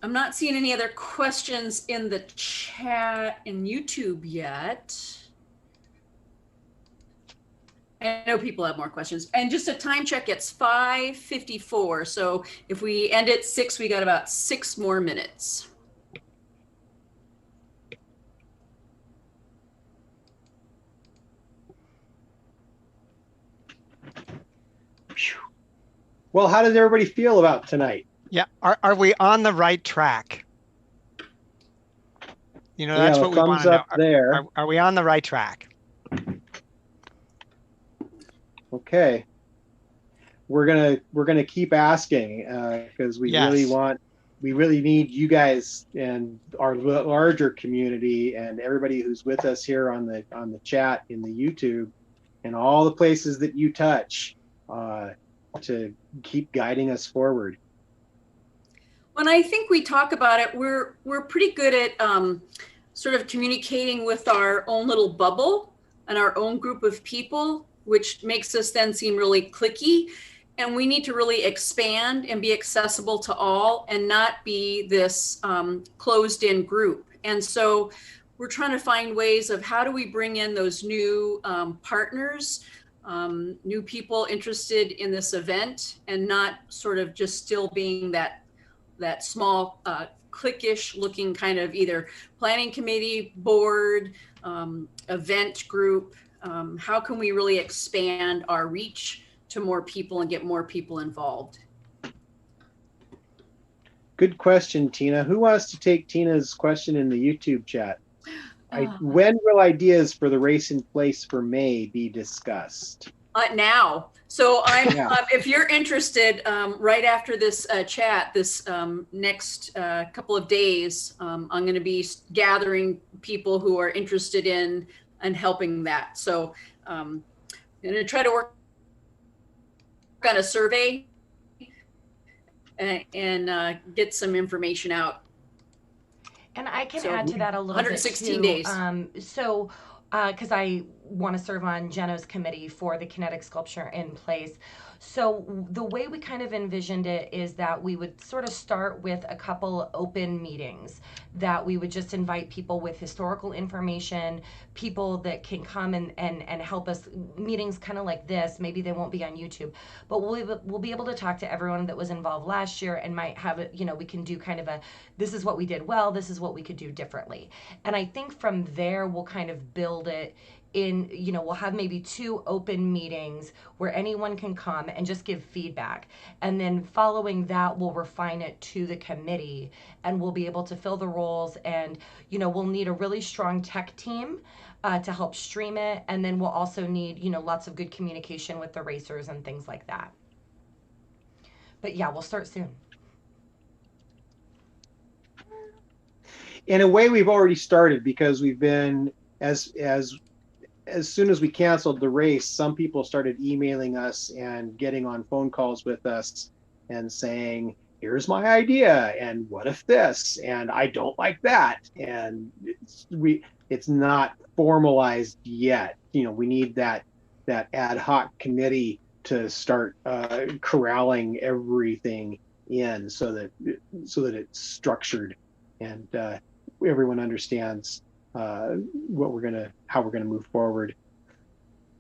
I'm not seeing any other questions in the chat in YouTube yet. I know people have more questions. And just a time check, it's 5:54. So if we end at 6, we got about 6 more minutes. Well, how does everybody feel about tonight? Yeah, are we on the right track? That's what we want to know. There. Are we on the right track? Okay. We're gonna keep asking because we really need you guys and our larger community and everybody who's with us here on the chat in the YouTube and all the places that you touch to keep guiding us forward. When I think we talk about it, we're pretty good at sort of communicating with our own little bubble and our own group of people, which makes us then seem really cliquey. And we need to really expand and be accessible to all and not be this closed-in group. And so we're trying to find ways of how do we bring in those new partners, new people interested in this event, and not sort of just still being that small cliquish looking kind of either planning committee, board, event group. How can we really expand our reach to more people and get more people involved? Good question, Tina. Who wants to take Tina's question in the YouTube chat? When will ideas for the race in place for May be discussed? Now. So if you're interested, right after this chat, this next couple of days, I'm going to be gathering people who are interested in and helping that. So I'm going to try to work on a survey and get some information out. And I can So, add to that a little 116 bit too. days. Because I want to serve on Geno's committee for the kinetic sculpture in place. So the way we kind of envisioned it is that we would sort of start with a couple open meetings that we would just invite people with historical information, people that can come and help us, meetings kind of like this. Maybe they won't be on YouTube, but we'll be able to talk to everyone that was involved last year and might have it, we can do kind of a, this is what we did well, this is what we could do differently. And I think from there, we'll kind of build it in, we'll have maybe 2 open meetings where anyone can come and just give feedback. And then following that, we'll refine it to the committee and we'll be able to fill the roles. And, we'll need a really strong tech team to help stream it. And then we'll also need, lots of good communication with the racers and things like that. But yeah, we'll start soon. In a way, we've already started because we've been, as soon as we canceled the race, some people started emailing us and getting on phone calls with us and saying, here's my idea, and what if this, and I don't like that. And it's not formalized yet. We need that ad hoc committee to start corralling everything in so that it's structured and everyone understands how we're gonna move forward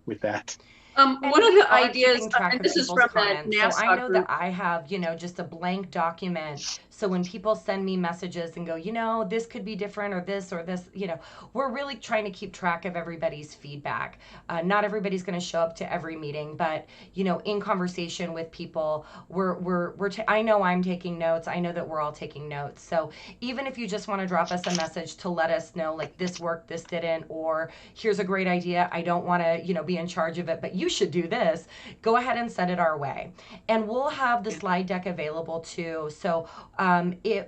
with that. One of the ideas, and this is from the NASSA So I know group. that I have, just a blank document. So when people send me messages and go, this could be different or this, we're really trying to keep track of everybody's feedback. Not everybody's going to show up to every meeting, but, in conversation with people, I know I'm taking notes. I know that we're all taking notes. So even if you just want to drop us a message to let us know, like, this worked, this didn't, or here's a great idea. I don't want to, be in charge of it, but you should do this. Go ahead and send it our way. And we'll have the slide deck available too. So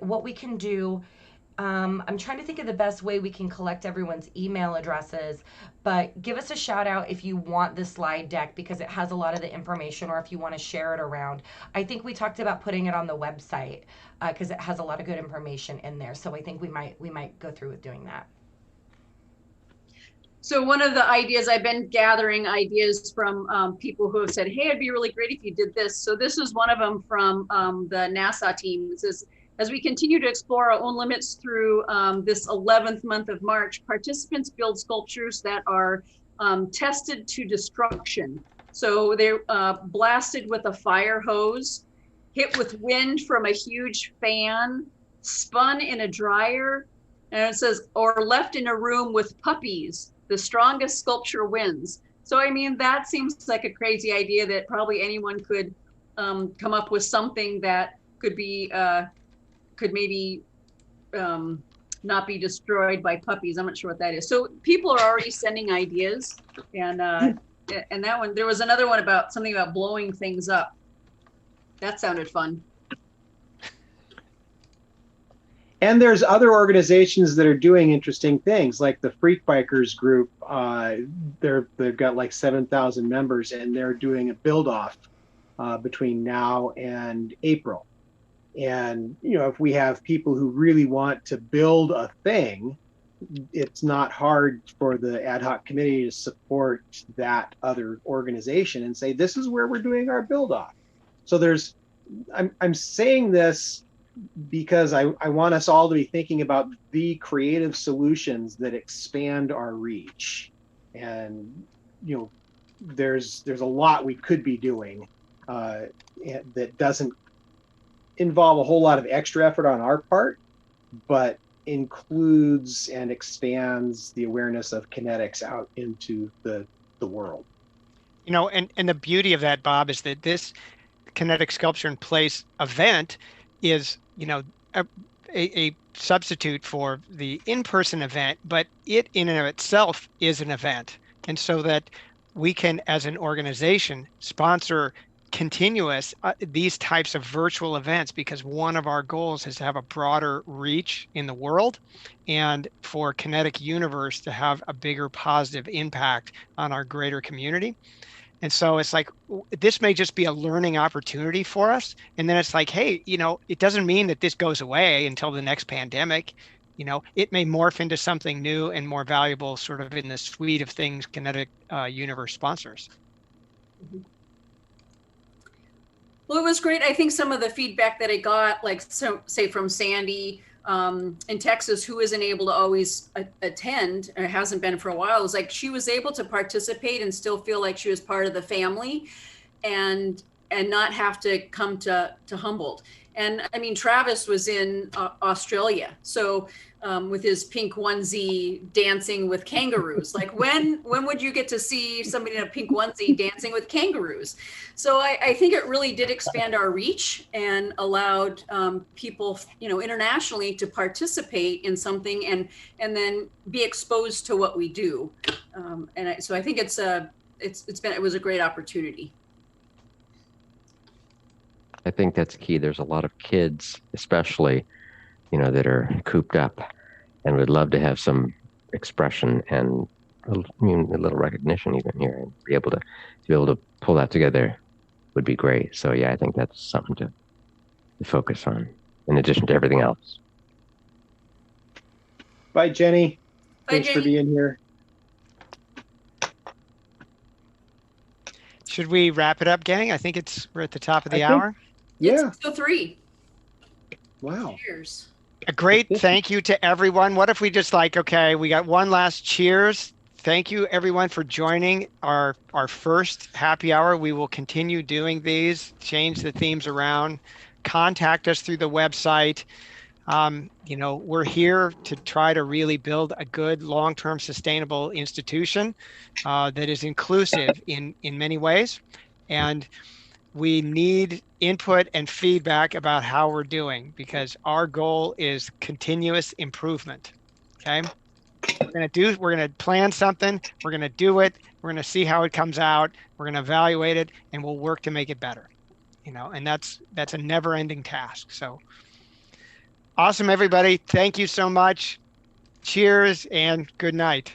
what we can do, I'm trying to think of the best way we can collect everyone's email addresses, but give us a shout out if you want the slide deck because it has a lot of the information, or if you want to share it around. I think we talked about putting it on the website because it has a lot of good information in there. So I think we might go through with doing that. So one of the ideas, I've been gathering ideas from people who have said, hey, it'd be really great if you did this. So this is one of them from the NASA team. It says, as we continue to explore our own limits through this 11th month of March, participants build sculptures that are tested to destruction. So they're blasted with a fire hose, hit with wind from a huge fan, spun in a dryer, and it says, or left in a room with puppies. The strongest sculpture wins. So, I mean, that seems like a crazy idea that probably anyone could come up with something that could be, could maybe not be destroyed by puppies. I'm not sure what that is. So people are already sending ideas. And that one, there was another one about something about blowing things up. That sounded fun. And there's other organizations that are doing interesting things, like the Freak Bikers group. They've got like 7,000 members, and they're doing a build-off between now and April. And if we have people who really want to build a thing, it's not hard for the ad hoc committee to support that other organization and say, this is where we're doing our build-off. So I'm saying this because I want us all to be thinking about the creative solutions that expand our reach. And, there's a lot we could be doing that doesn't involve a whole lot of extra effort on our part, but includes and expands the awareness of kinetics out into the world. And the beauty of that, Bob, is that this Kinetic Sculpture in Place event is, a substitute for the in-person event, but it in and of itself is an event. And so that we can, as an organization, sponsor continuous these types of virtual events, because one of our goals is to have a broader reach in the world and for Kinetic Universe to have a bigger positive impact on our greater community. And so it's like, this may just be a learning opportunity for us. And then it's like, hey, it doesn't mean that this goes away until the next pandemic. It may morph into something new and more valuable sort of in the suite of things Kinetic Universe sponsors. Well, it was great. I think some of the feedback that I got, like say from Sandy in Texas, who isn't able to always attend or hasn't been for a while, was like she was able to participate and still feel like she was part of the family and not have to come to Humboldt. And I mean, Travis was in Australia, so with his pink onesie dancing with kangaroos. Like when would you get to see somebody in a pink onesie dancing with kangaroos? So I think it really did expand our reach and allowed people, internationally to participate in something and then be exposed to what we do. So I think it was a great opportunity. I think that's key. There's a lot of kids, especially, that are cooped up and would love to have some expression and a little recognition even here, and be able to pull that together would be great. So yeah, I think that's something to focus on in addition to everything else. Bye, Jenny. Bye, Thanks Jenny. for being here. Should we wrap it up, gang? I think we're at the top of the I think- hour. Yeah. It's still 3. Wow. Cheers. A great thank you to everyone. What if we just we got one last cheers. Thank you everyone for joining our first happy hour. We will continue doing these, change the themes around, contact us through the website. We're here to try to really build a good long-term sustainable institution that is inclusive in many ways. And we need input and feedback about how we're doing, because our goal is continuous improvement. Okay. We're going to plan something. We're going to do it. We're going to see how it comes out. We're going to evaluate it, and we'll work to make it better, and that's a never ending task. So awesome, everybody. Thank you so much. Cheers and good night.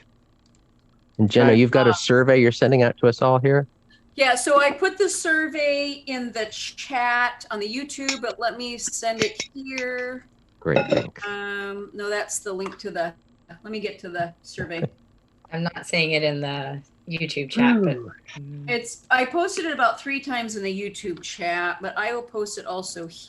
And Jenna, you've got a survey you're sending out to us all here? Yeah, so I put the survey in the chat on the YouTube, but let me send it here. Great, thanks. No, that's the link to let me get to the survey. I'm not seeing it in the YouTube chat, but I posted it about 3 times in the YouTube chat, but I will post it also here.